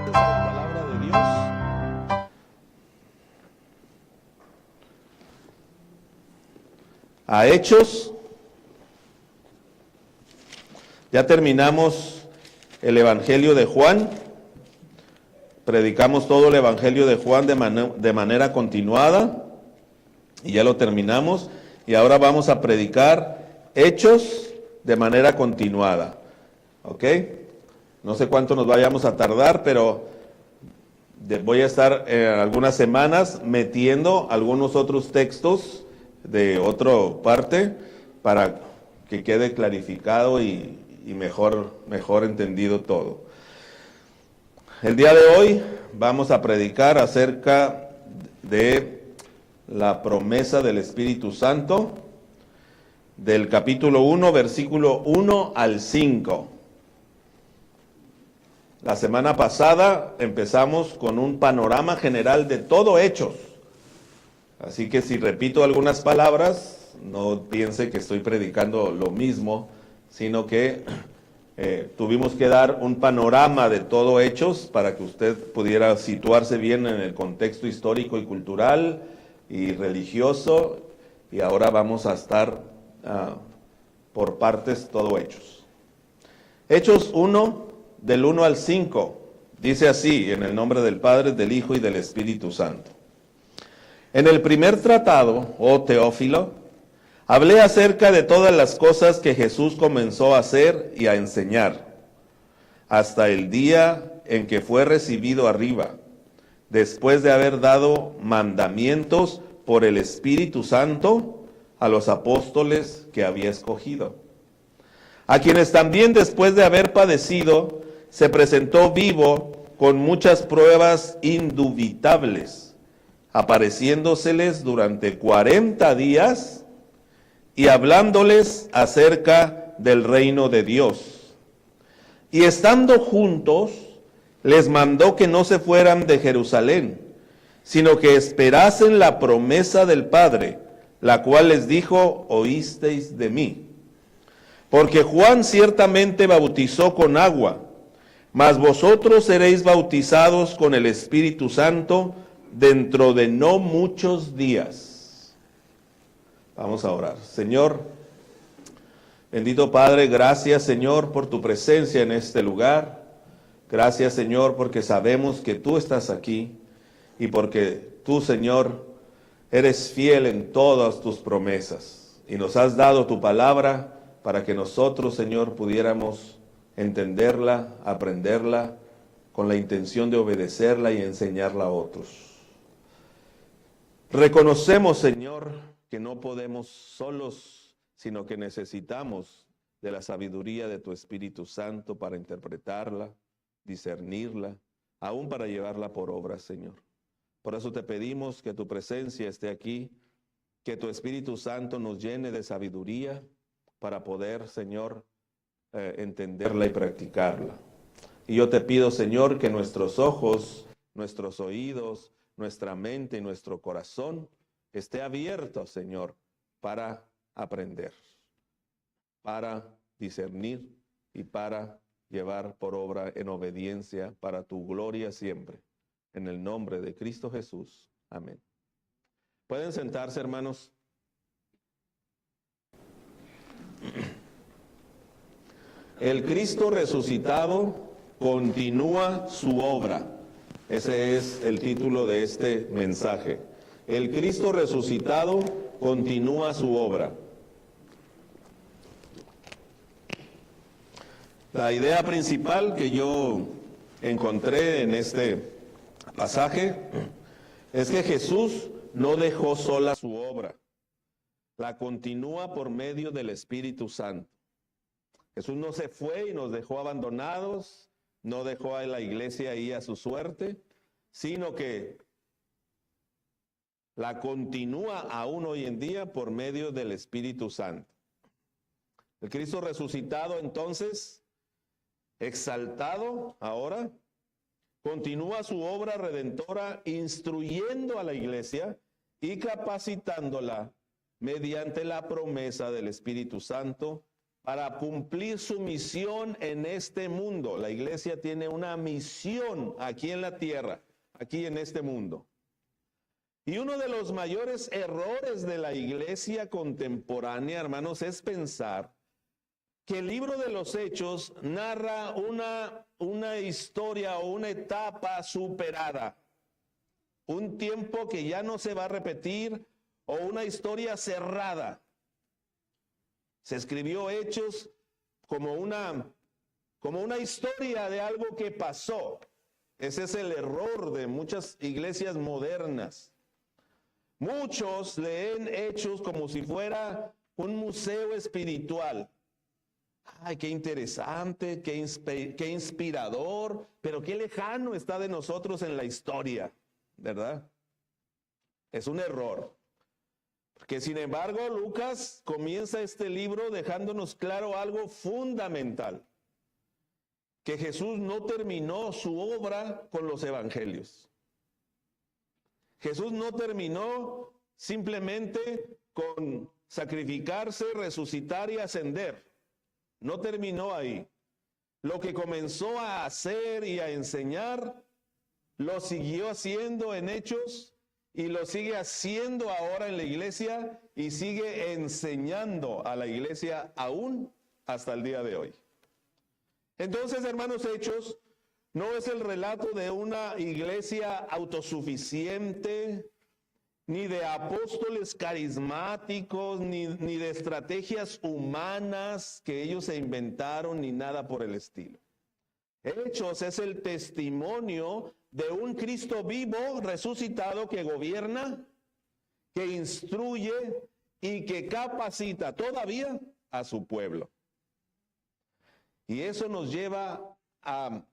presentes a la palabra de Dios. A Hechos. Ya terminamos el Evangelio de Juan. Predicamos todo el Evangelio de Juan de manera continuada. Y ya lo terminamos. Y ahora vamos a predicar Hechos de manera continuada. ¿Ok? No sé cuánto nos vayamos a tardar, pero voy a estar algunas semanas metiendo algunos otros textos de otra parte para que quede clarificado y mejor entendido todo. El día de hoy vamos a predicar acerca de la promesa del Espíritu Santo, del capítulo 1, versículo 1 al 5. La semana pasada empezamos con un panorama general de todo Hechos. Así que si repito algunas palabras, no piense que estoy predicando lo mismo, sino que tuvimos que dar un panorama de todo Hechos para que usted pudiera situarse bien en el contexto histórico y cultural y religioso. Y ahora vamos a estar por partes todo Hechos. Hechos 1, del 1 al 5, dice así, en el nombre del Padre, del Hijo y del Espíritu Santo. En el primer tratado, oh Teófilo, hablé acerca de todas las cosas que Jesús comenzó a hacer y a enseñar, hasta el día en que fue recibido arriba, después de haber dado mandamientos por el Espíritu Santo a los apóstoles que había escogido, a quienes también después de haber padecido, se presentó vivo con muchas pruebas indubitables, apareciéndoseles durante 40 días y hablándoles acerca del reino de Dios. Y estando juntos, les mandó que no se fueran de Jerusalén, sino que esperasen la promesa del Padre, la cual les dijo: oísteis de mí. Porque Juan ciertamente bautizó con agua, mas vosotros seréis bautizados con el Espíritu Santo dentro de no muchos días. Vamos a orar. Señor, bendito Padre, gracias Señor por tu presencia en este lugar. Gracias Señor porque sabemos que tú estás aquí y porque tú Señor eres fiel en todas tus promesas. Y nos has dado tu palabra para que nosotros Señor pudiéramos entenderla, aprenderla, con la intención de obedecerla y enseñarla a otros. Reconocemos, Señor, que no podemos solos, sino que necesitamos de la sabiduría de tu Espíritu Santo para interpretarla, discernirla, aún para llevarla por obra, Señor. Por eso te pedimos que tu presencia esté aquí, que tu Espíritu Santo nos llene de sabiduría para poder, Señor, entenderla y practicarla. Y yo te pido, Señor, que nuestros ojos, nuestros oídos, nuestra mente y nuestro corazón esté abierto, Señor, para aprender, para discernir y para llevar por obra en obediencia para tu gloria siempre. En el nombre de Cristo Jesús. Amén. ¿Pueden sentarse, hermanos? El Cristo resucitado continúa su obra. Ese es el título de este mensaje. El Cristo resucitado continúa su obra. La idea principal que yo encontré en este pasaje es que Jesús no dejó sola su obra. La continúa por medio del Espíritu Santo. Jesús no se fue y nos dejó abandonados, no dejó a la iglesia ahí a su suerte, sino que la continúa aún hoy en día por medio del Espíritu Santo. El Cristo resucitado, entonces, exaltado ahora, continúa su obra redentora instruyendo a la iglesia y capacitándola mediante la promesa del Espíritu Santo para cumplir su misión en este mundo. La iglesia tiene una misión aquí en la tierra, aquí en este mundo. Y uno de los mayores errores de la iglesia contemporánea, hermanos, es pensar que el libro de los Hechos narra una historia o una etapa superada, un tiempo que ya no se va a repetir o una historia cerrada. Se escribió Hechos como una historia de algo que pasó. Ese es el error de muchas iglesias modernas. Muchos leen Hechos como si fuera un museo espiritual. Ay, qué interesante, qué inspirador, pero qué lejano está de nosotros en la historia, ¿verdad? Es un error. Porque sin embargo, Lucas comienza este libro dejándonos claro algo fundamental. Que Jesús no terminó su obra con los evangelios. Jesús no terminó simplemente con sacrificarse, resucitar y ascender. No terminó ahí. Lo que comenzó a hacer y a enseñar, lo siguió haciendo en Hechos y lo sigue haciendo ahora en la iglesia y sigue enseñando a la iglesia aún hasta el día de hoy. Entonces, hermanos, Hechos no es el relato de una iglesia autosuficiente, ni de apóstoles carismáticos, ni de estrategias humanas que ellos se inventaron, ni nada por el estilo. Hechos es el testimonio de un Cristo vivo, resucitado, que gobierna, que instruye y que capacita todavía a su pueblo. Y eso nos lleva a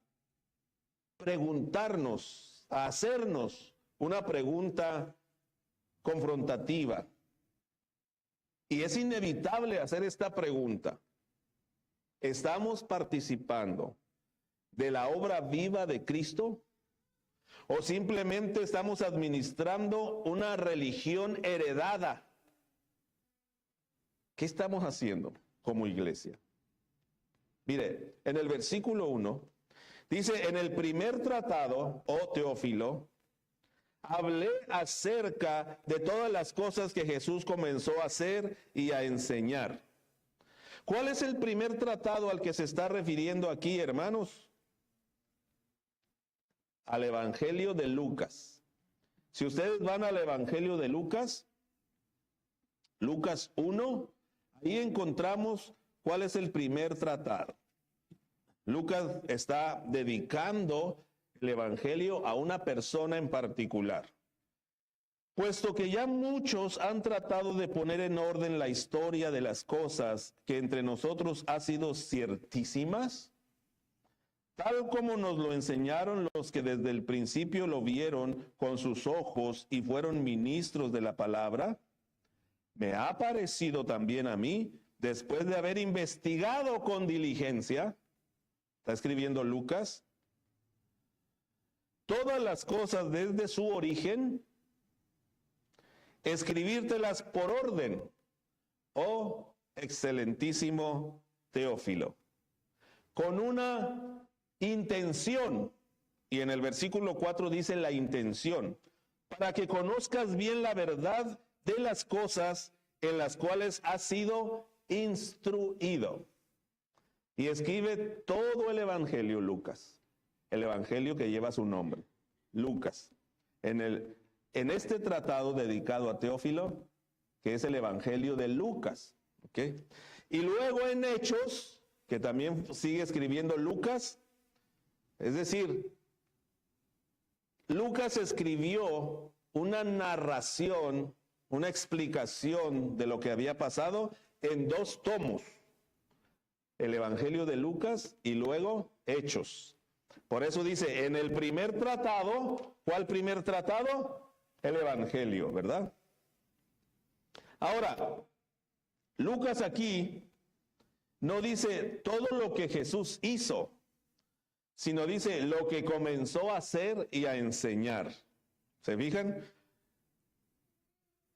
preguntarnos, a hacernos una pregunta confrontativa. Y es inevitable hacer esta pregunta. ¿Estamos participando de la obra viva de Cristo? ¿O simplemente estamos administrando una religión heredada? ¿Qué estamos haciendo como iglesia? Mire, en el versículo 1, dice, en el primer tratado, oh Teófilo, hablé acerca de todas las cosas que Jesús comenzó a hacer y a enseñar. ¿Cuál es el primer tratado al que se está refiriendo aquí, hermanos? Al Evangelio de Lucas. Si ustedes van al Evangelio de Lucas, Lucas 1, ahí encontramos cuál es el primer tratado. Lucas está dedicando el Evangelio a una persona en particular. Puesto que ya muchos han tratado de poner en orden la historia de las cosas que entre nosotros ha sido ciertísimas, tal como nos lo enseñaron los que desde el principio lo vieron con sus ojos y fueron ministros de la palabra, me ha parecido también a mí, después de haber investigado con diligencia, está escribiendo Lucas, todas las cosas desde su origen, escribírtelas por orden, oh excelentísimo Teófilo, con una intención, y en el versículo 4 dice la intención, para que conozcas bien la verdad de las cosas en las cuales has sido instruido. Y escribe todo el Evangelio Lucas, el Evangelio que lleva su nombre, Lucas, en este tratado dedicado a Teófilo, que es el Evangelio de Lucas, ¿ok? Y luego en Hechos, que también sigue escribiendo Lucas, es decir, Lucas escribió una narración, una explicación de lo que había pasado en 2 tomos, el Evangelio de Lucas y luego Hechos. Por eso dice, en el primer tratado, ¿cuál primer tratado? El Evangelio, ¿verdad? Ahora, Lucas aquí no dice todo lo que Jesús hizo, sino dice lo que comenzó a hacer y a enseñar. ¿Se fijan?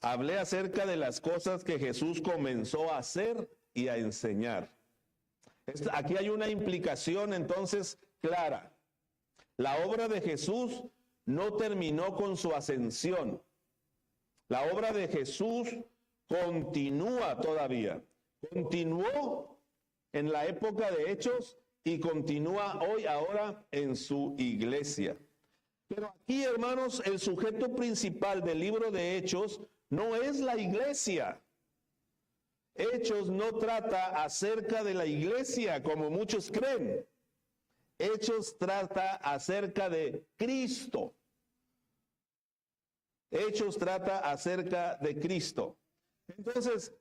Hablé acerca de las cosas que Jesús comenzó a hacer y a enseñar. Aquí hay una implicación entonces clara. La obra de Jesús no terminó con su ascensión. La obra de Jesús continúa todavía. Continuó en la época de Hechos y continúa hoy, ahora, en su iglesia. Pero aquí, hermanos, el sujeto principal del libro de Hechos no es la iglesia. Hechos no trata acerca de la iglesia, como muchos creen. Hechos trata acerca de Cristo. Hechos trata acerca de Cristo. Entonces,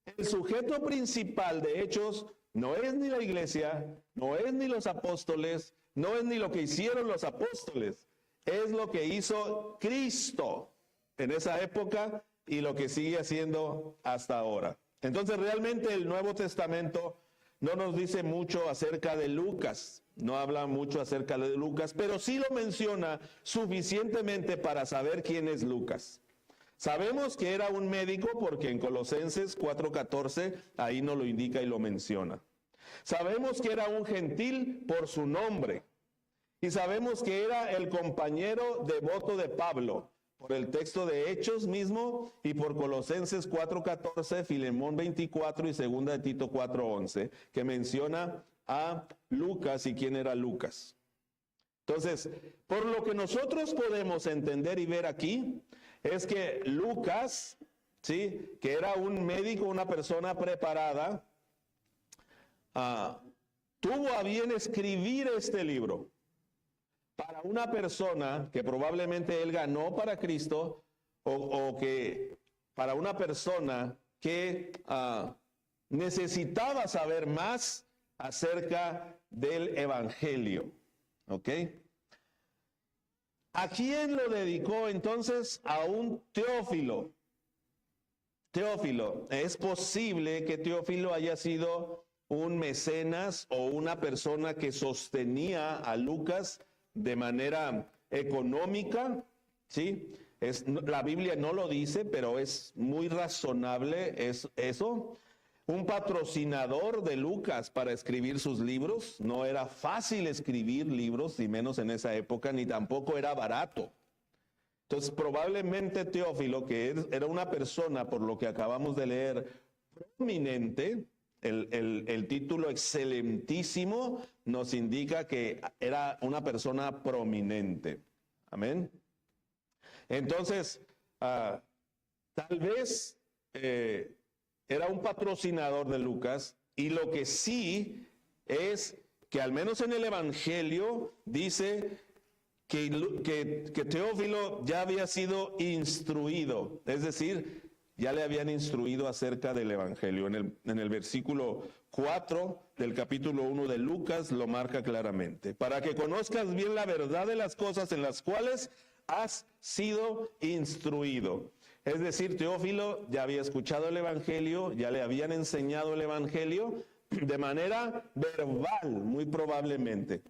el sujeto principal de Hechos no es ni la iglesia, no es ni los apóstoles, no es ni lo que hicieron los apóstoles, es lo que hizo Cristo en esa época y lo que sigue haciendo hasta ahora. Entonces, realmente el Nuevo Testamento no nos dice mucho acerca de Lucas, no habla mucho acerca de Lucas, pero sí lo menciona suficientemente para saber quién es Lucas. Sabemos que era un médico porque en Colosenses 4:14 ahí nos lo indica y lo menciona. Sabemos que era un gentil por su nombre. Y sabemos que era el compañero devoto de Pablo, por el texto de Hechos mismo y por Colosenses 4:14, Filemón 24 y 2 de Tito 4:11, que menciona a Lucas y quién era Lucas. Entonces, por lo que nosotros podemos entender y ver aquí, es que Lucas, ¿sí?, que era un médico, una persona preparada, tuvo a bien escribir este libro para una persona que probablemente él ganó para Cristo, o que para una persona que necesitaba saber más acerca del Evangelio. ¿Ok? ¿A quién lo dedicó entonces? A un Teófilo. Teófilo, es posible que Teófilo haya sido un mecenas o una persona que sostenía a Lucas de manera económica, ¿sí? La Biblia no lo dice, pero es muy razonable eso. Un patrocinador de Lucas para escribir sus libros. No era fácil escribir libros, y menos en esa época, ni tampoco era barato. Entonces, probablemente Teófilo, que era una persona, por lo que acabamos de leer, prominente, el título excelentísimo nos indica que era una persona prominente. Amén. Entonces, tal vez era un patrocinador de Lucas, y lo que sí es que al menos en el Evangelio dice que Teófilo ya había sido instruido, es decir, ya le habían instruido acerca del Evangelio. En el versículo 4 del capítulo 1 de Lucas lo marca claramente. Para que conozcas bien la verdad de las cosas en las cuales has sido instruido. Es decir, Teófilo ya había escuchado el Evangelio, ya le habían enseñado el Evangelio de manera verbal, muy probablemente.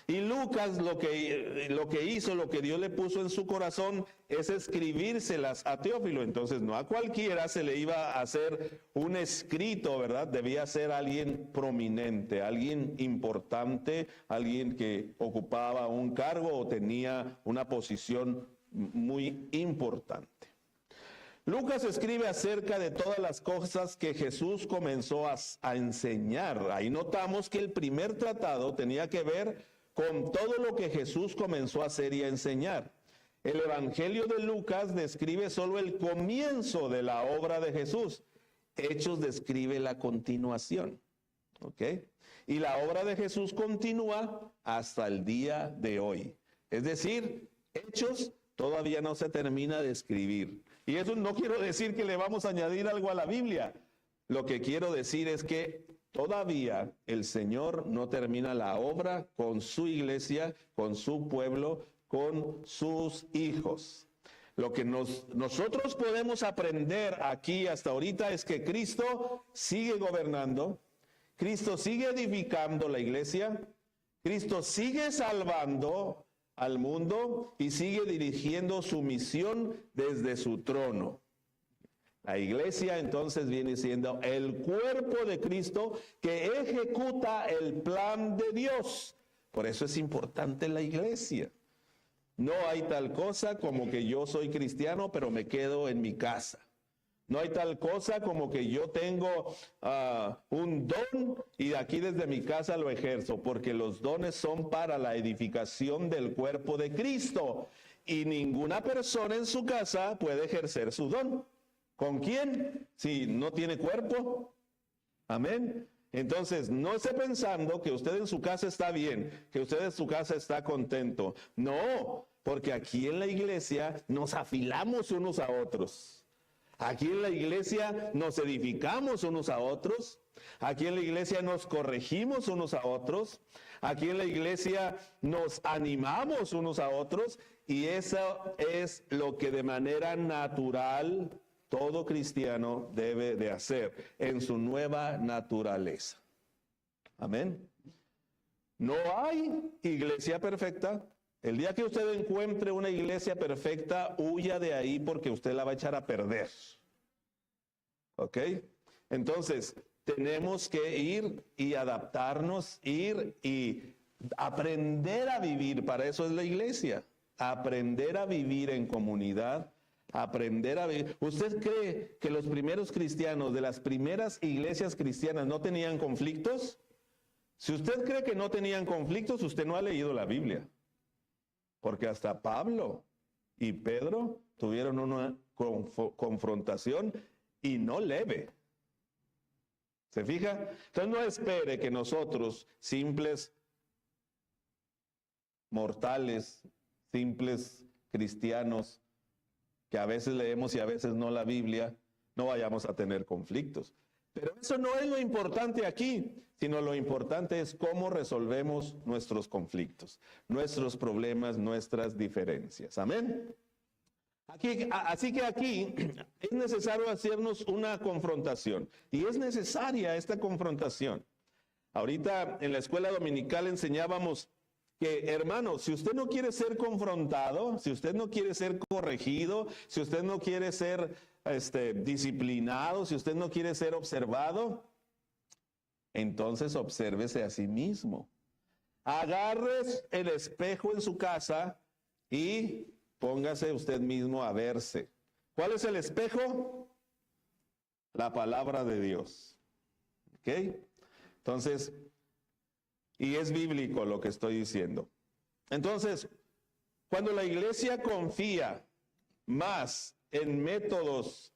Y Lucas lo que hizo, lo que Dios le puso en su corazón, es escribírselas a Teófilo. Entonces no a cualquiera se le iba a hacer un escrito, ¿verdad? Debía ser alguien prominente, alguien importante, alguien que ocupaba un cargo o tenía una posición muy importante. Lucas escribe acerca de todas las cosas que Jesús comenzó a enseñar. Ahí notamos que el primer tratado tenía que ver con todo lo que Jesús comenzó a hacer y a enseñar. El Evangelio de Lucas describe solo el comienzo de la obra de Jesús. Hechos describe la continuación. ¿Ok? Y la obra de Jesús continúa hasta el día de hoy. Es decir, Hechos todavía no se termina de escribir. Y eso no quiero decir que le vamos a añadir algo a la Biblia. Lo que quiero decir es que todavía el Señor no termina la obra con su iglesia, con su pueblo, con sus hijos. Lo que nosotros podemos aprender aquí hasta ahorita es que Cristo sigue gobernando, Cristo sigue edificando la iglesia, Cristo sigue salvando al mundo y sigue dirigiendo su misión desde su trono. La iglesia entonces viene siendo el cuerpo de Cristo que ejecuta el plan de Dios. Por eso es importante la iglesia. No hay tal cosa como que yo soy cristiano, pero me quedo en mi casa. No hay tal cosa como que yo tengo un don y de aquí desde mi casa lo ejerzo, porque los dones son para la edificación del cuerpo de Cristo. Y ninguna persona en su casa puede ejercer su don. ¿Con quién? Si no tiene cuerpo. Amén. Entonces, no esté pensando que usted en su casa está bien, que usted en su casa está contento. No, porque aquí en la iglesia nos afilamos unos a otros. Aquí en la iglesia nos edificamos unos a otros. Aquí en la iglesia nos corregimos unos a otros. Aquí en la iglesia nos animamos unos a otros. Y eso es lo que de manera natural todo cristiano debe de hacer en su nueva naturaleza. Amén. No hay iglesia perfecta. El día que usted encuentre una iglesia perfecta, huya de ahí porque usted la va a echar a perder. ¿Ok? Entonces, tenemos que ir y adaptarnos, ir y aprender a vivir. Para eso es la iglesia. Aprender a vivir en comunidad. Aprender a vivir. ¿Usted cree que los primeros cristianos de las primeras iglesias cristianas no tenían conflictos? Si usted cree que no tenían conflictos, usted no ha leído la Biblia. Porque hasta Pablo y Pedro tuvieron una confrontación y no leve. ¿Se fija? Entonces no espere que nosotros, simples mortales, simples cristianos, que a veces leemos y a veces no la Biblia, no vayamos a tener conflictos. Pero eso no es lo importante aquí, sino lo importante es cómo resolvemos nuestros conflictos, nuestros problemas, nuestras diferencias. Amén. Así que aquí es necesario hacernos una confrontación, y es necesaria esta confrontación. Ahorita en la escuela dominical enseñábamos que, hermano, si usted no quiere ser confrontado, si usted no quiere ser corregido, si usted no quiere ser disciplinado, si usted no quiere ser observado, entonces obsérvese a sí mismo. Agarre el espejo en su casa y póngase usted mismo a verse. ¿Cuál es el espejo? La palabra de Dios. ¿Ok? Entonces, y es bíblico lo que estoy diciendo. Entonces, cuando la iglesia confía más en métodos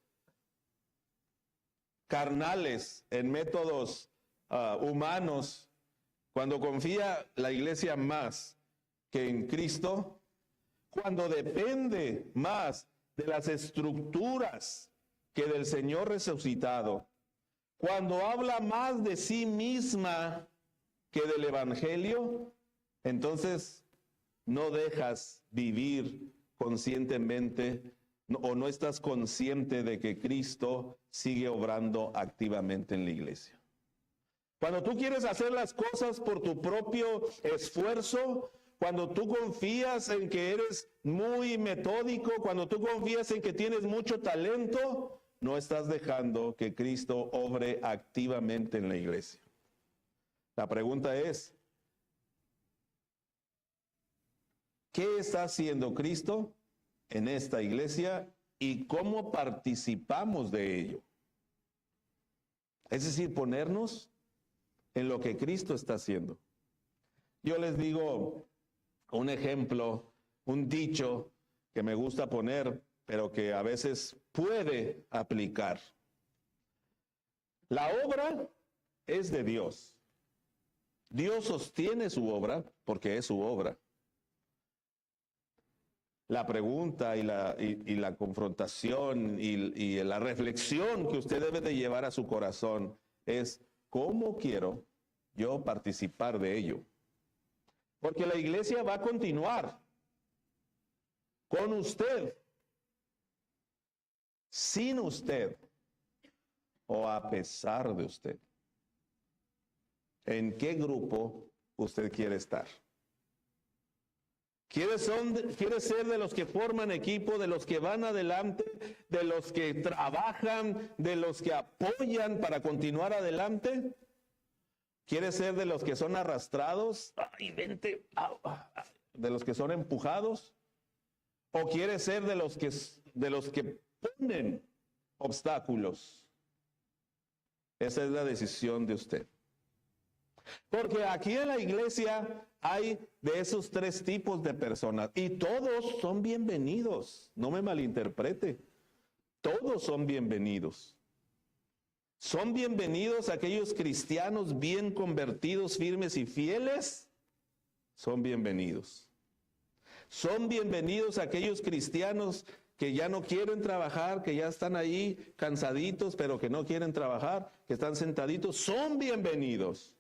carnales, en métodos humanos, cuando confía la iglesia más que en Cristo, cuando depende más de las estructuras que del Señor resucitado, cuando habla más de sí misma que del Evangelio, entonces no dejas vivir conscientemente o no estás consciente de que Cristo sigue obrando activamente en la iglesia. Cuando tú quieres hacer las cosas por tu propio esfuerzo, cuando tú confías en que eres muy metódico, cuando tú confías en que tienes mucho talento, no estás dejando que Cristo obre activamente en la iglesia. La pregunta es, ¿qué está haciendo Cristo en esta iglesia y cómo participamos de ello? Es decir, ponernos en lo que Cristo está haciendo. Yo les digo un ejemplo, un dicho que me gusta poner, pero que a veces puede aplicar. La obra es de Dios. Dios sostiene su obra porque es su obra. La pregunta y la confrontación y la reflexión que usted debe de llevar a su corazón es, ¿cómo quiero yo participar de ello? Porque la iglesia va a continuar con usted, sin usted o a pesar de usted. ¿En qué grupo usted quiere estar? ¿Quieres ser de los que forman equipo, de los que van adelante, de los que trabajan, de los que apoyan para continuar adelante? ¿Quieres ser de los que son arrastrados? ¡Ay, vente! ¿De los que son empujados? ¿O quieres ser de los que ponen obstáculos? Esa es la decisión de usted. Porque aquí en la iglesia hay de esos tres tipos de personas y todos son bienvenidos. No me malinterprete. Todos son bienvenidos. Son bienvenidos aquellos cristianos bien convertidos, firmes y fieles. Son bienvenidos. Son bienvenidos aquellos cristianos que ya no quieren trabajar, que ya están ahí cansaditos, pero que no quieren trabajar, que están sentaditos. Son bienvenidos.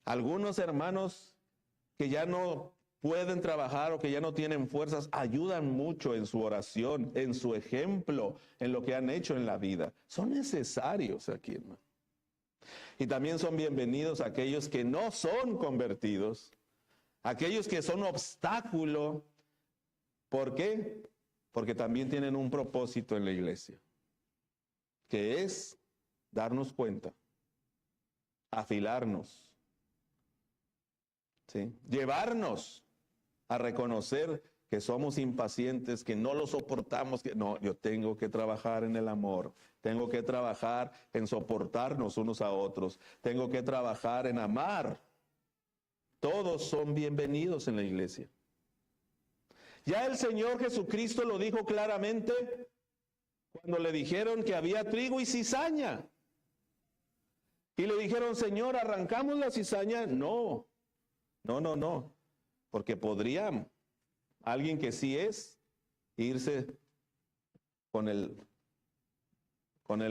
Algunos hermanos que ya no pueden trabajar o que ya no tienen fuerzas, ayudan mucho en su oración, en su ejemplo, en lo que han hecho en la vida. Son necesarios aquí, hermano. Y también son bienvenidos aquellos que no son convertidos, aquellos que son obstáculo. ¿Por qué? Porque también tienen un propósito en la iglesia, que es darnos cuenta, afilarnos, ¿sí? Llevarnos a reconocer que somos impacientes, que no lo soportamos, que no, yo tengo que trabajar en el amor, tengo que trabajar en soportarnos unos a otros, tengo que trabajar en amar. Todos son bienvenidos en la iglesia. Ya el Señor Jesucristo lo dijo claramente cuando le dijeron que había trigo y cizaña. Y le dijeron, Señor, ¿arrancamos la cizaña? No. Porque podría alguien que sí es irse con el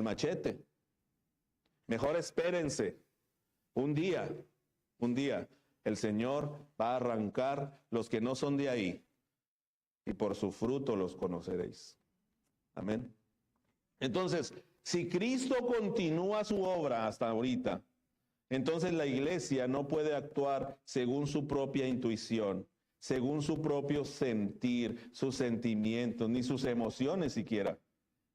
machete. Mejor espérense. Un día, el Señor va a arrancar los que no son de ahí. Y por su fruto los conoceréis. Amén. Entonces, si Cristo continúa su obra hasta ahorita, entonces la iglesia no puede actuar según su propia intuición, según su propio sentir, sus sentimientos, ni sus emociones siquiera.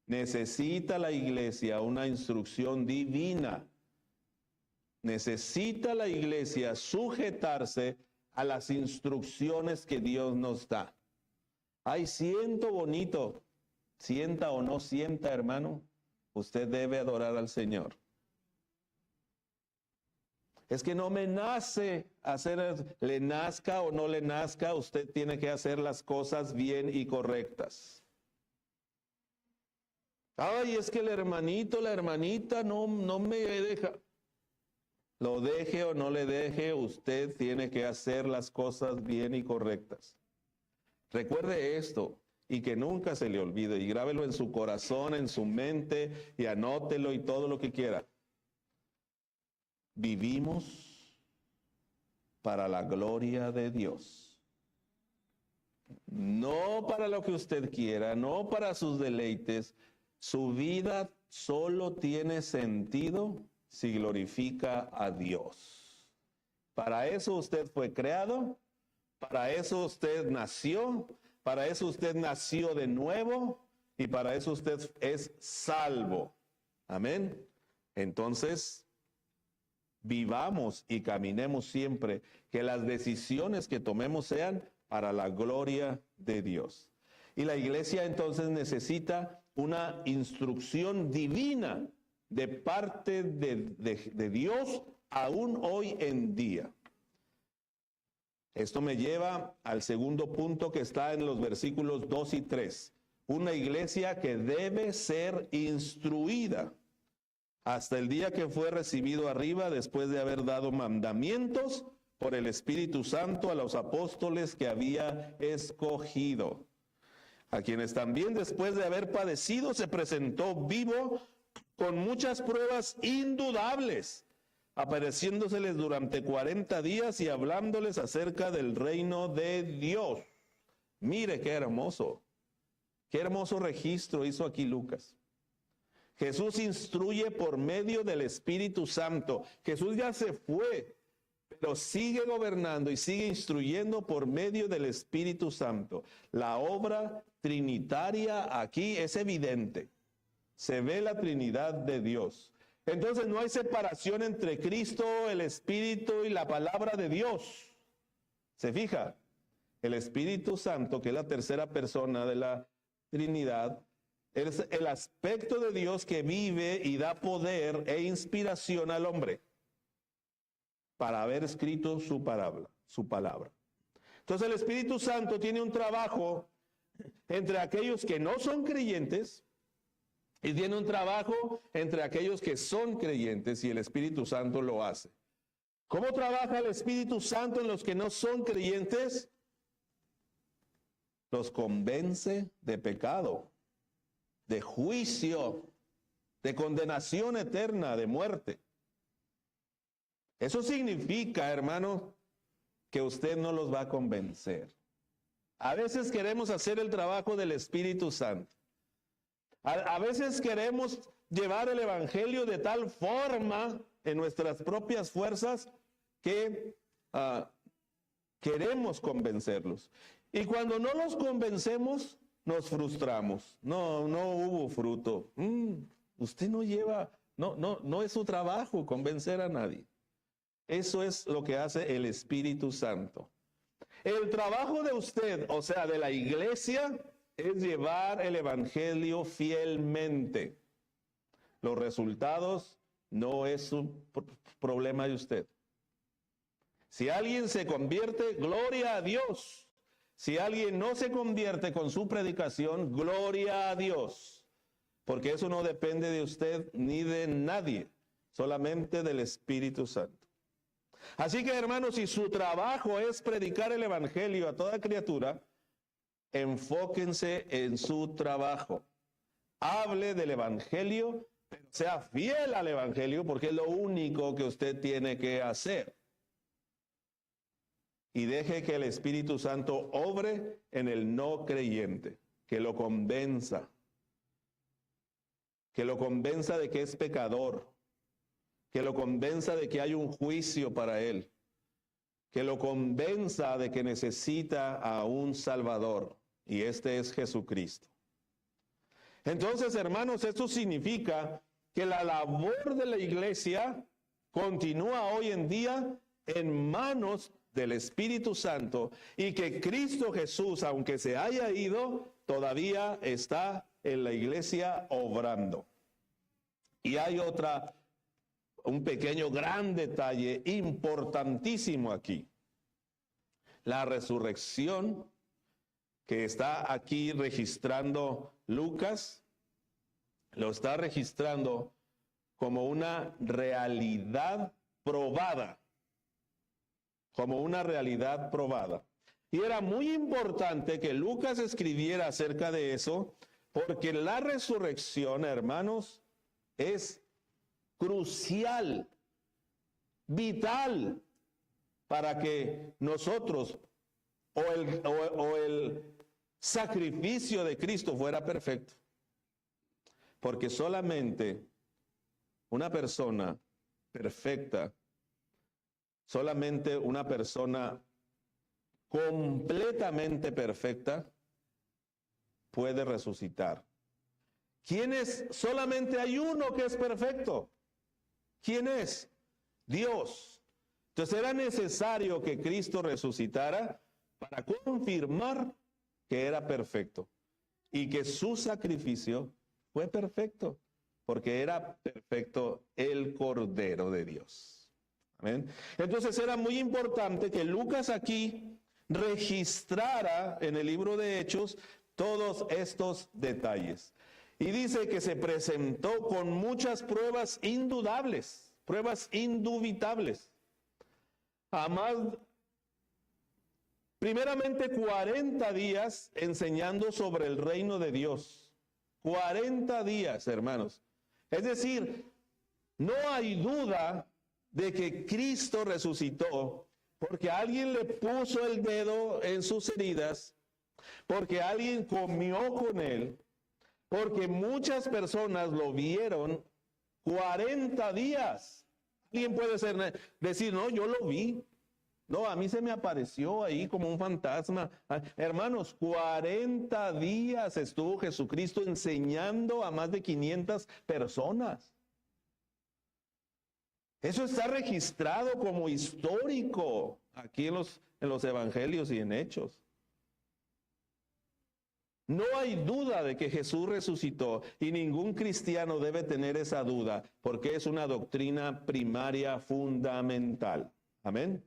Necesita la iglesia una instrucción divina. Necesita la iglesia sujetarse a las instrucciones que Dios nos da. Ay, siento bonito. Sienta o no sienta, hermano, usted debe adorar al Señor. Es que no me nace hacer, le nazca o no le nazca, usted tiene que hacer las cosas bien y correctas. Ay, es que el hermanito, la hermanita no me deja. Lo deje o no le deje, usted tiene que hacer las cosas bien y correctas. Recuerde esto y que nunca se le olvide y grábelo en su corazón, en su mente y anótelo y todo lo que quiera. Vivimos para la gloria de Dios. No para lo que usted quiera, no para sus deleites. Su vida solo tiene sentido si glorifica a Dios. Para eso usted fue creado, para eso usted nació, para eso usted nació de nuevo y para eso usted es salvo. Amén. Entonces, vivamos y caminemos siempre, que las decisiones que tomemos sean para la gloria de Dios. Y la iglesia entonces necesita una instrucción divina de parte de Dios aún hoy en día. Esto me lleva al segundo punto que está en los versículos 2 y 3. Una iglesia que debe ser instruida hasta el día que fue recibido arriba después de haber dado mandamientos por el Espíritu Santo a los apóstoles que había escogido, a quienes también después de haber padecido se presentó vivo con muchas pruebas indudables, apareciéndoseles durante 40 días y hablándoles acerca del reino de Dios. Mire qué hermoso registro hizo aquí Lucas. Jesús instruye por medio del Espíritu Santo. Jesús ya se fue pero sigue gobernando y sigue instruyendo por medio del Espíritu Santo. La obra trinitaria aquí es evidente. Se ve la Trinidad de Dios. Entonces no hay separación entre Cristo, el Espíritu y la palabra de Dios. ¿Se fija? El Espíritu Santo, que es la tercera persona de la Trinidad, es el aspecto de Dios que vive y da poder e inspiración al hombre para haber escrito su palabra. Entonces el Espíritu Santo tiene un trabajo entre aquellos que no son creyentes y tiene un trabajo entre aquellos que son creyentes, y el Espíritu Santo lo hace. ¿Cómo trabaja el Espíritu Santo en los que no son creyentes? Los convence de pecado, de juicio, de condenación eterna, de muerte. Eso significa, hermano, que usted no los va a convencer. A veces queremos hacer el trabajo del Espíritu Santo. A veces queremos llevar el Evangelio de tal forma en nuestras propias fuerzas que queremos convencerlos. Y cuando no los convencemos, nos frustramos. No hubo fruto. Usted no lleva, no es su trabajo convencer a nadie. Eso es lo que hace el Espíritu Santo. El trabajo de usted, o sea, de la iglesia, es llevar el Evangelio fielmente. Los resultados no es un problema de usted. Si alguien se convierte, gloria a Dios. Si alguien no se convierte con su predicación, gloria a Dios. Porque eso no depende de usted ni de nadie, solamente del Espíritu Santo. Así que, hermanos, si su trabajo es predicar el Evangelio a toda criatura, enfóquense en su trabajo. Hable del Evangelio, pero sea fiel al Evangelio, porque es lo único que usted tiene que hacer. Y deje que el Espíritu Santo obre en el no creyente, que lo convenza de que es pecador, que lo convenza de que hay un juicio para él, que lo convenza de que necesita a un Salvador, y este es Jesucristo. Entonces, hermanos, esto significa que la labor de la iglesia continúa hoy en día en manos del Espíritu Santo, y que Cristo Jesús, aunque se haya ido, todavía está en la iglesia obrando. Y hay un pequeño gran detalle importantísimo aquí. La resurrección que está aquí registrando Lucas, lo está registrando como una realidad probada. Como una realidad probada. Y era muy importante que Lucas escribiera acerca de eso, porque la resurrección, hermanos, es crucial, vital, para que nosotros o el sacrificio de Cristo fuera perfecto. Porque solamente una persona perfecta, solamente una persona completamente perfecta puede resucitar. ¿Quién es? Solamente hay uno que es perfecto. ¿Quién es? Dios. Entonces era necesario que Cristo resucitara para confirmar que era perfecto y que su sacrificio fue perfecto, porque era perfecto el Cordero de Dios. Amén. Entonces era muy importante que Lucas aquí registrara en el libro de Hechos todos estos detalles. Y dice que se presentó con muchas pruebas indudables, pruebas indubitables. Además, primeramente 40 días enseñando sobre el reino de Dios. 40 días, hermanos. Es decir, no hay duda de que Cristo resucitó porque alguien le puso el dedo en sus heridas, porque alguien comió con él, porque muchas personas lo vieron 40 días Alguien puede decir, no, yo lo vi. No, a mí se me apareció ahí como un fantasma. Hermanos, 40 días estuvo Jesucristo enseñando a más de 500 personas. Eso está registrado como histórico aquí en los evangelios y en Hechos. No hay duda de que Jesús resucitó y ningún cristiano debe tener esa duda porque es una doctrina primaria fundamental. Amén.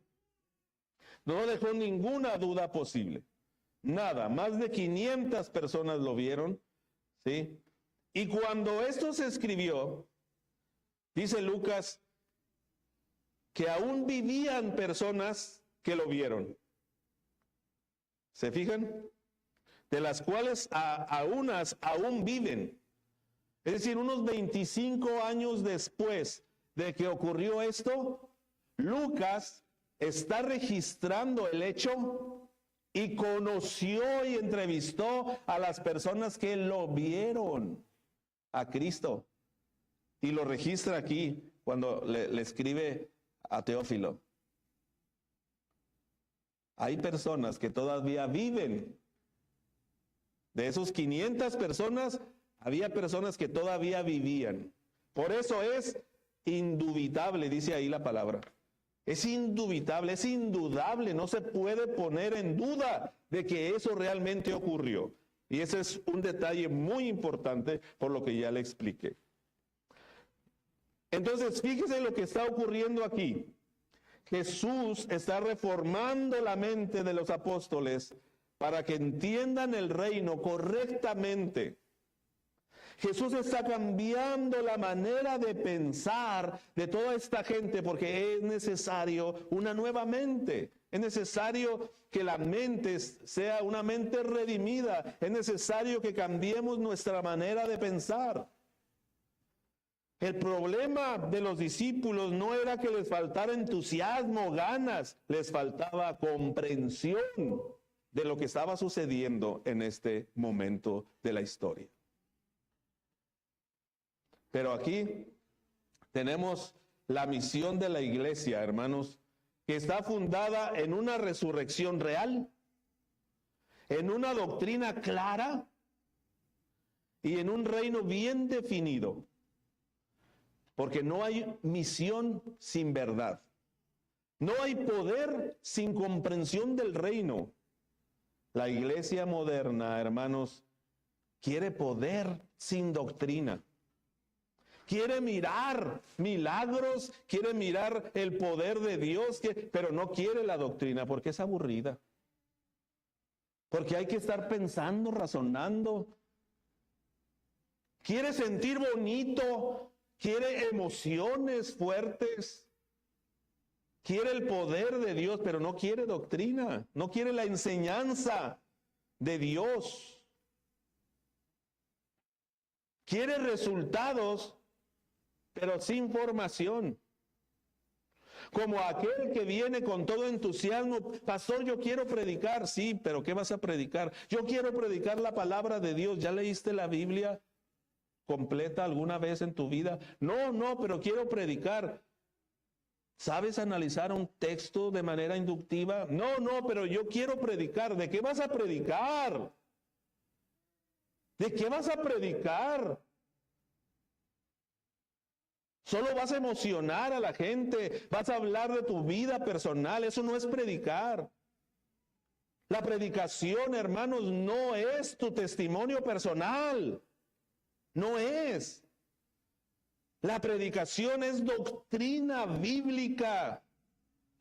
No dejó ninguna duda posible. Nada, más de 500 personas lo vieron, ¿sí? Y cuando esto se escribió, dice Lucas, que aún vivían personas que lo vieron. ¿Se fijan? De las cuales a unas aún viven. Es decir, unos 25 años después de que ocurrió esto, Lucas está registrando el hecho y conoció y entrevistó a las personas que lo vieron a Cristo. Y lo registra aquí cuando le escribe a Teófilo. Hay personas que todavía viven. De esos 500 personas, había personas que todavía vivían. Por eso es indubitable, dice ahí la palabra. Es indubitable, es indudable, no se puede poner en duda de que eso realmente ocurrió. Y ese es un detalle muy importante por lo que ya le expliqué. Entonces, fíjese lo que está ocurriendo aquí. Jesús está reformando la mente de los apóstoles para que entiendan el reino correctamente. Jesús está cambiando la manera de pensar de toda esta gente porque es necesario una nueva mente. Es necesario que la mente sea una mente redimida. Es necesario que cambiemos nuestra manera de pensar. El problema de los discípulos no era que les faltara entusiasmo, ganas, les faltaba comprensión de lo que estaba sucediendo en este momento de la historia. Pero aquí tenemos la misión de la iglesia, hermanos, que está fundada en una resurrección real, en una doctrina clara y en un reino bien definido. Porque no hay misión sin verdad. No hay poder sin comprensión del reino. La iglesia moderna, hermanos, quiere poder sin doctrina. Quiere mirar milagros, quiere mirar el poder de Dios, pero no quiere la doctrina porque es aburrida. Porque hay que estar pensando, razonando. Quiere sentir bonito, quiere emociones fuertes. Quiere el poder de Dios, pero no quiere doctrina, no quiere la enseñanza de Dios. Quiere resultados, pero sin formación. Como aquel que viene con todo entusiasmo, pastor, yo quiero predicar. Sí, pero ¿qué vas a predicar? Yo quiero predicar la palabra de Dios. ¿Ya leíste la Biblia completa alguna vez en tu vida? No, pero quiero predicar. ¿Sabes analizar un texto de manera inductiva? No, pero yo quiero predicar. ¿De qué vas a predicar? ¿De qué vas a predicar? Solo vas a emocionar a la gente, vas a hablar de tu vida personal, eso no es predicar. La predicación, hermanos, no es tu testimonio personal, no es. La predicación es doctrina bíblica.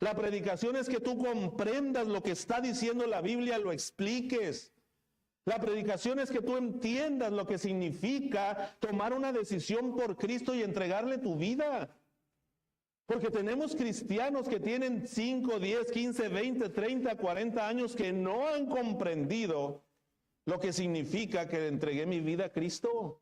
La predicación es que tú comprendas lo que está diciendo la Biblia, lo expliques. La predicación es que tú entiendas lo que significa tomar una decisión por Cristo y entregarle tu vida. Porque tenemos cristianos que tienen 5, 10, 15, 20, 30, 40 años que no han comprendido lo que significa que le entregué mi vida a Cristo.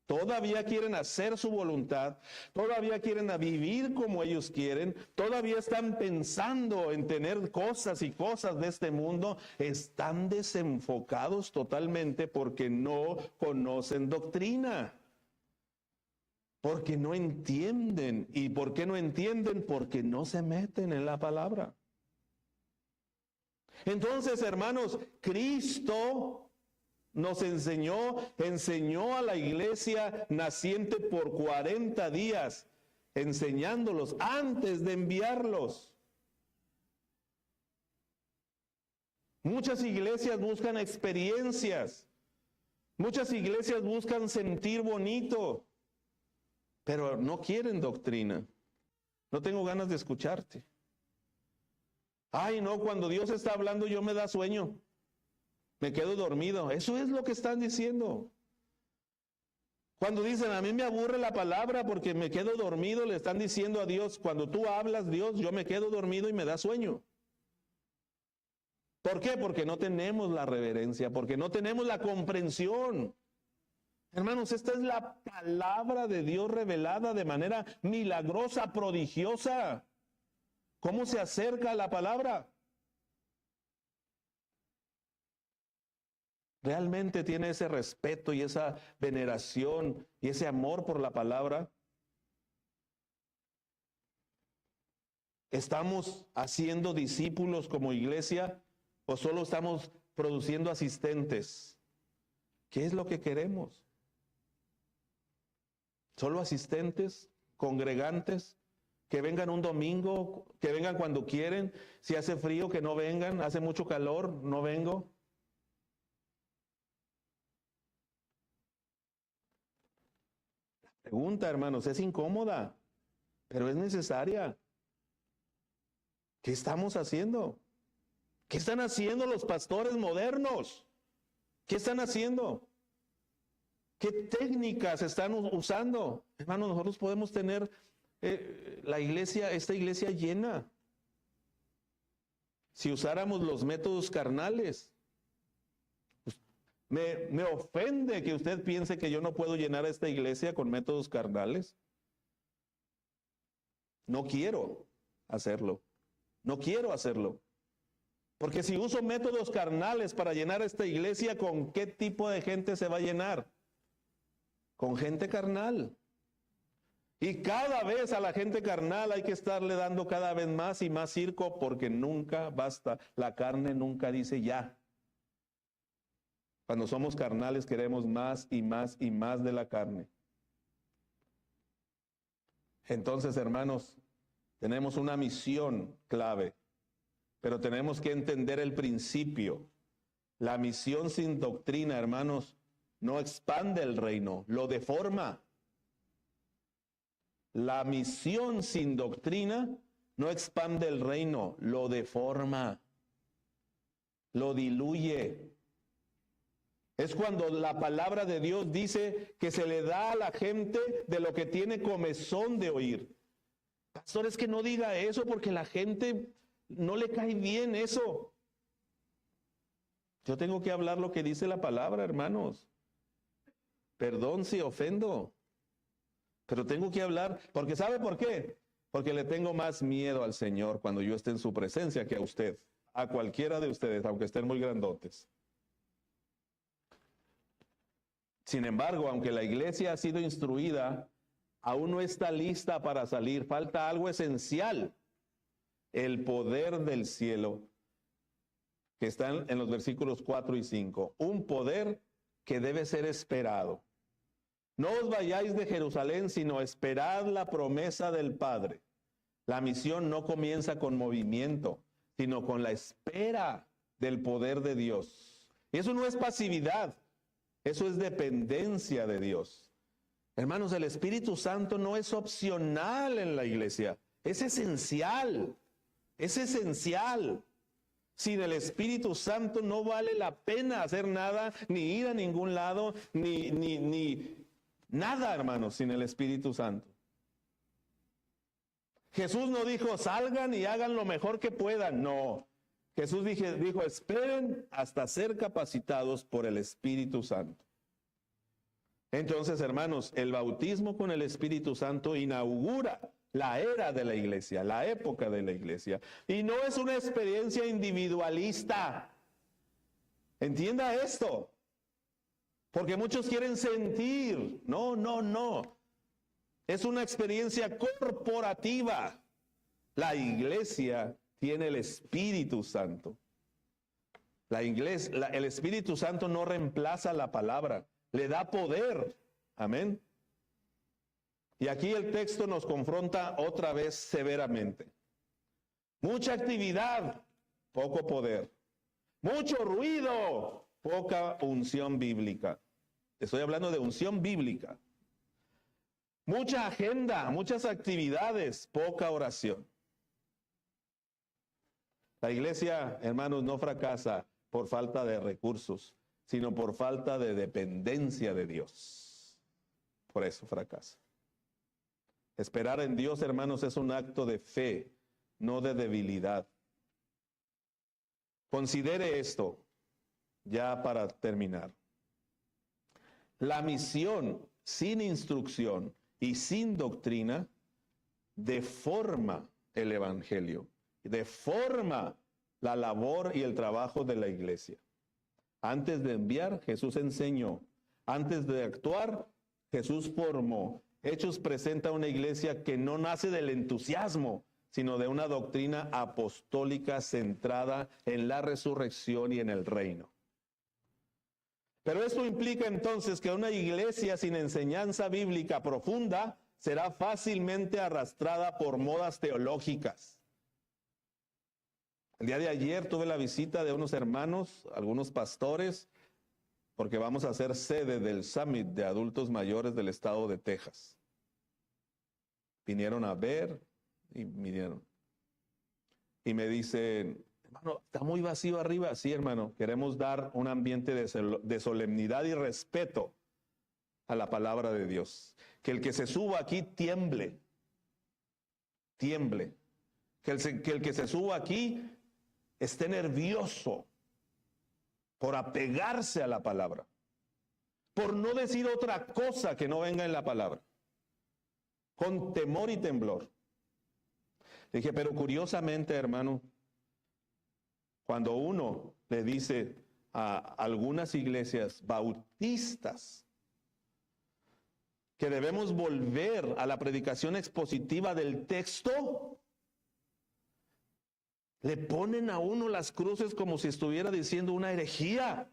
Todavía quieren hacer su voluntad, todavía quieren vivir como ellos quieren, todavía están pensando en tener cosas y cosas de este mundo, están desenfocados totalmente porque no conocen doctrina. Porque no entienden. ¿Y por qué no entienden? Porque no se meten en la palabra. Entonces, hermanos, Cristo nos enseñó a la iglesia naciente por 40 días, enseñándolos antes de enviarlos. Muchas iglesias buscan experiencias, muchas iglesias buscan sentir bonito, pero no quieren doctrina. No tengo ganas de escucharte. Ay, no, cuando Dios está hablando yo me da sueño. Me quedo dormido. Eso es lo que están diciendo. Cuando dicen, a mí me aburre la palabra porque me quedo dormido, le están diciendo a Dios, cuando tú hablas, Dios, yo me quedo dormido y me da sueño. ¿Por qué? Porque no tenemos la reverencia, porque no tenemos la comprensión. Hermanos, esta es la palabra de Dios revelada de manera milagrosa, prodigiosa. ¿Cómo se acerca a la palabra? ¿Realmente tiene ese respeto y esa veneración y ese amor por la palabra? ¿Estamos haciendo discípulos como iglesia o solo estamos produciendo asistentes? ¿Qué es lo que queremos? ¿Solo asistentes, congregantes, que vengan un domingo, que vengan cuando quieren? Si hace frío, que no vengan, hace mucho calor, no vengo. Pregunta, hermanos, es incómoda, pero es necesaria. ¿Qué estamos haciendo? ¿Qué están haciendo los pastores modernos? ¿Qué están haciendo? ¿Qué técnicas están usando? Hermanos, nosotros podemos tener esta iglesia llena si usáramos los métodos carnales. Me ofende que usted piense que yo no puedo llenar a esta iglesia con métodos carnales. No quiero hacerlo. No quiero hacerlo. Porque si uso métodos carnales para llenar esta iglesia, ¿con qué tipo de gente se va a llenar? Con gente carnal. Y cada vez a la gente carnal hay que estarle dando cada vez más y más circo, porque nunca basta. La carne nunca dice ya. Cuando somos carnales queremos más y más y más de la carne. Entonces, hermanos, tenemos una misión clave, pero tenemos que entender el principio. La misión sin doctrina, hermanos, no expande el reino, lo deforma. La misión sin doctrina no expande el reino, lo deforma, lo diluye. Es cuando la palabra de Dios dice que se le da a la gente de lo que tiene comezón de oír. Pastor, es que no diga eso porque la gente no le cae bien eso. Yo tengo que hablar lo que dice la palabra, hermanos. Perdón si ofendo, pero tengo que hablar, porque ¿sabe por qué? Porque le tengo más miedo al Señor cuando yo esté en su presencia que a usted, a cualquiera de ustedes, aunque estén muy grandotes. Sin embargo, aunque la iglesia ha sido instruida, aún no está lista para salir. Falta algo esencial, el poder del cielo, que están en los versículos 4 y 5. Un poder que debe ser esperado. No os vayáis de Jerusalén, sino esperad la promesa del Padre. La misión no comienza con movimiento, sino con la espera del poder de Dios. Y eso no es pasividad. Eso es dependencia de Dios. Hermanos, el Espíritu Santo no es opcional en la iglesia. Es esencial. Es esencial. Sin el Espíritu Santo no vale la pena hacer nada, ni ir a ningún lado, ni nada, hermanos, sin el Espíritu Santo. Jesús no dijo, salgan y hagan lo mejor que puedan. No. Jesús dijo, esperen hasta ser capacitados por el Espíritu Santo. Entonces, hermanos, el bautismo con el Espíritu Santo inaugura la era de la iglesia, la época de la iglesia. Y no es una experiencia individualista. Entienda esto. Porque muchos quieren sentir. No. Es una experiencia corporativa. La iglesia tiene el Espíritu Santo. El Espíritu Santo no reemplaza la palabra, le da poder. Amén. Y aquí el texto nos confronta otra vez severamente. Mucha actividad, poco poder. Mucho ruido, poca unción bíblica. Estoy hablando de unción bíblica. Mucha agenda, muchas actividades, poca oración. La iglesia, hermanos, no fracasa por falta de recursos, sino por falta de dependencia de Dios. Por eso fracasa. Esperar en Dios, hermanos, es un acto de fe, no de debilidad. Considere esto, ya para terminar. La misión sin instrucción y sin doctrina deforma el evangelio, deforma la labor y el trabajo de la iglesia. Antes de enviar, Jesús enseñó. Antes de actuar, Jesús formó. Hechos presenta una iglesia que no nace del entusiasmo, sino de una doctrina apostólica centrada en la resurrección y en el reino. Pero esto implica entonces que una iglesia sin enseñanza bíblica profunda será fácilmente arrastrada por modas teológicas. El día de ayer tuve la visita de unos hermanos, algunos pastores, porque vamos a ser sede del Summit de adultos mayores del estado de Texas. Vinieron a ver y vinieron. Y me dicen, hermano, está muy vacío arriba. Sí, hermano, queremos dar un ambiente de solemnidad y respeto a la palabra de Dios. Que el que se suba aquí tiemble. Tiemble. Que el que se suba aquí esté nervioso por apegarse a la palabra, por no decir otra cosa que no venga en la palabra, con temor y temblor. Dije, pero curiosamente, hermano, cuando uno le dice a algunas iglesias bautistas que debemos volver a la predicación expositiva del texto, le ponen a uno las cruces como si estuviera diciendo una herejía.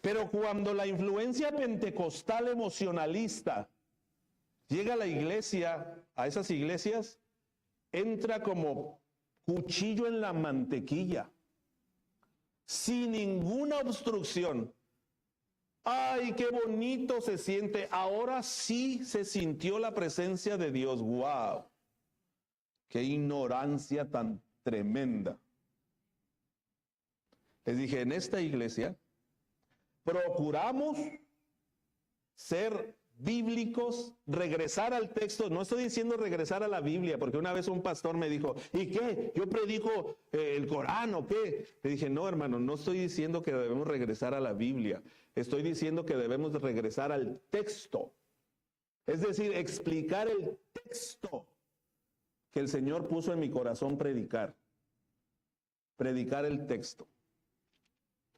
Pero cuando la influencia pentecostal emocionalista llega a la iglesia, a esas iglesias, entra como cuchillo en la mantequilla, sin ninguna obstrucción. ¡Ay, qué bonito se siente! Ahora sí se sintió la presencia de Dios. ¡Wow! ¡Qué ignorancia tan tremenda! Les dije, en esta iglesia procuramos ser bíblicos, regresar al texto. No estoy diciendo regresar a la Biblia, porque una vez un pastor me dijo, ¿y qué? ¿Yo predico el Corán o qué? Le dije, no, hermano, no estoy diciendo que debemos regresar a la Biblia. Estoy diciendo que debemos regresar al texto. Es decir, explicar el texto que el Señor puso en mi corazón predicar. Predicar el texto.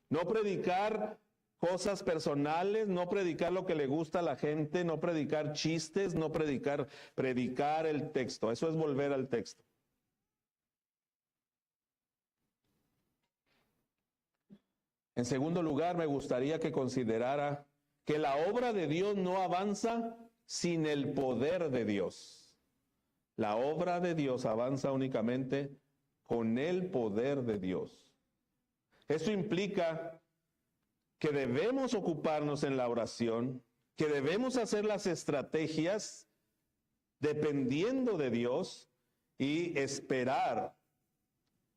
No predicar cosas personales, no predicar lo que le gusta a la gente, no predicar chistes, no predicar el texto. Eso es volver al texto. En segundo lugar, me gustaría que considerara que la obra de Dios no avanza sin el poder de Dios. La obra de Dios avanza únicamente con el poder de Dios. Eso implica que debemos ocuparnos en la oración, que debemos hacer las estrategias dependiendo de Dios y esperar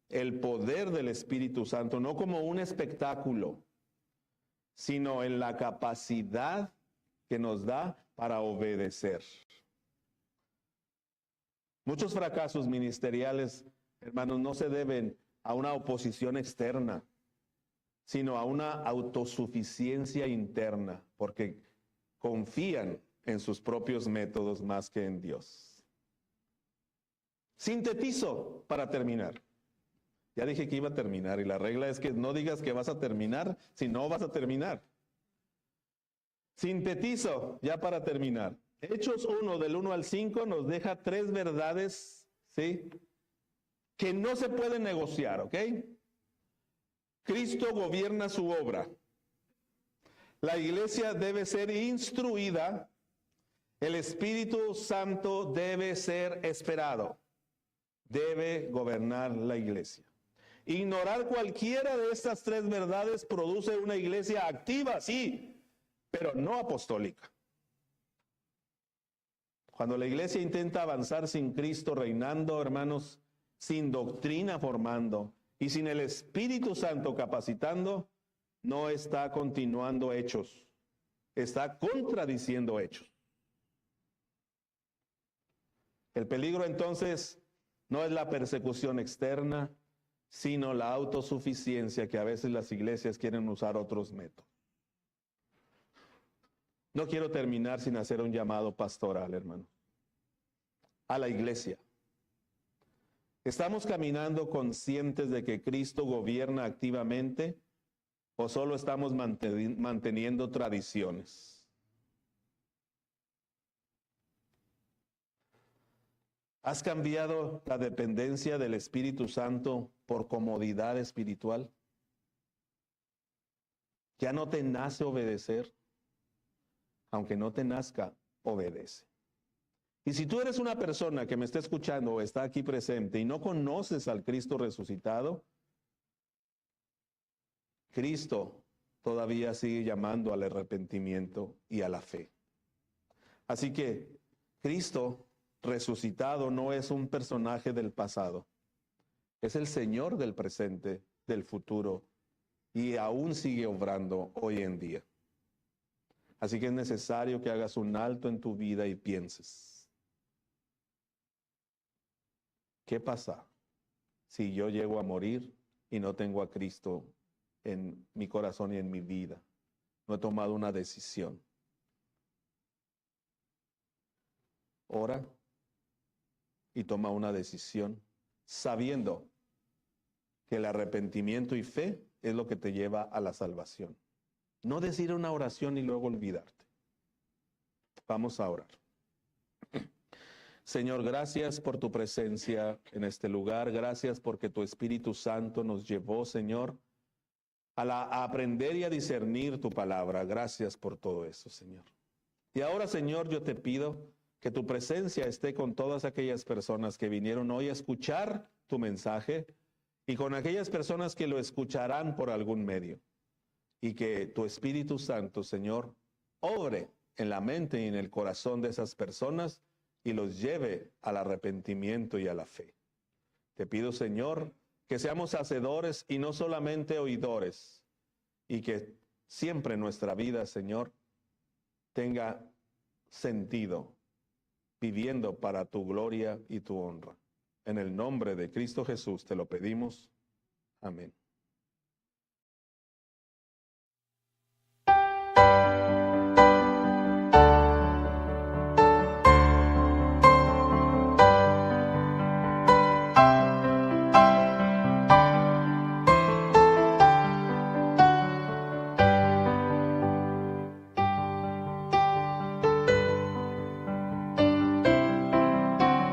el poder del Espíritu Santo, no como un espectáculo, sino en la capacidad que nos da para obedecer. Muchos fracasos ministeriales, hermanos, no se deben a una oposición externa, sino a una autosuficiencia interna, porque confían en sus propios métodos más que en Dios. Sintetizo para terminar. Ya dije que iba a terminar y la regla es que no digas que vas a terminar si no vas a terminar. Sintetizo, ya para terminar. Hechos 1, del 1 al 5, nos deja 3 verdades, ¿sí?, que no se pueden negociar, ¿ok? Cristo gobierna su obra. La iglesia debe ser instruida. El Espíritu Santo debe ser esperado. Debe gobernar la iglesia. Ignorar cualquiera de estas 3 verdades produce una iglesia activa, sí, pero no apostólica. Cuando la iglesia intenta avanzar sin Cristo reinando, hermanos, sin doctrina formando y sin el Espíritu Santo capacitando, no está continuando hechos, está contradiciendo hechos. El peligro entonces no es la persecución externa, sino la autosuficiencia que a veces las iglesias quieren usar otros métodos. No quiero terminar sin hacer un llamado pastoral, hermano, a la iglesia. ¿Estamos caminando conscientes de que Cristo gobierna activamente o solo estamos manteniendo tradiciones? ¿Has cambiado la dependencia del Espíritu Santo por comodidad espiritual? ¿Ya no te nace obedecer? Aunque no te nazca, obedece. Y si tú eres una persona que me está escuchando o está aquí presente y no conoces al Cristo resucitado, Cristo todavía sigue llamando al arrepentimiento y a la fe. Así que Cristo resucitado no es un personaje del pasado, es el Señor del presente, del futuro, y aún sigue obrando hoy en día. Así que es necesario que hagas un alto en tu vida y pienses, ¿qué pasa si yo llego a morir y no tengo a Cristo en mi corazón y en mi vida? No he tomado una decisión. Ora y toma una decisión sabiendo que el arrepentimiento y fe es lo que te lleva a la salvación. No decir una oración y luego olvidarte. Vamos a orar. Señor, gracias por tu presencia en este lugar. Gracias porque tu Espíritu Santo nos llevó, Señor, a aprender y a discernir tu palabra. Gracias por todo eso, Señor. Y ahora, Señor, yo te pido que tu presencia esté con todas aquellas personas que vinieron hoy a escuchar tu mensaje y con aquellas personas que lo escucharán por algún medio. Y que tu Espíritu Santo, Señor, obre en la mente y en el corazón de esas personas y los lleve al arrepentimiento y a la fe. Te pido, Señor, que seamos hacedores y no solamente oidores, y que siempre nuestra vida, Señor, tenga sentido, viviendo para tu gloria y tu honra. En el nombre de Cristo Jesús te lo pedimos. Amén.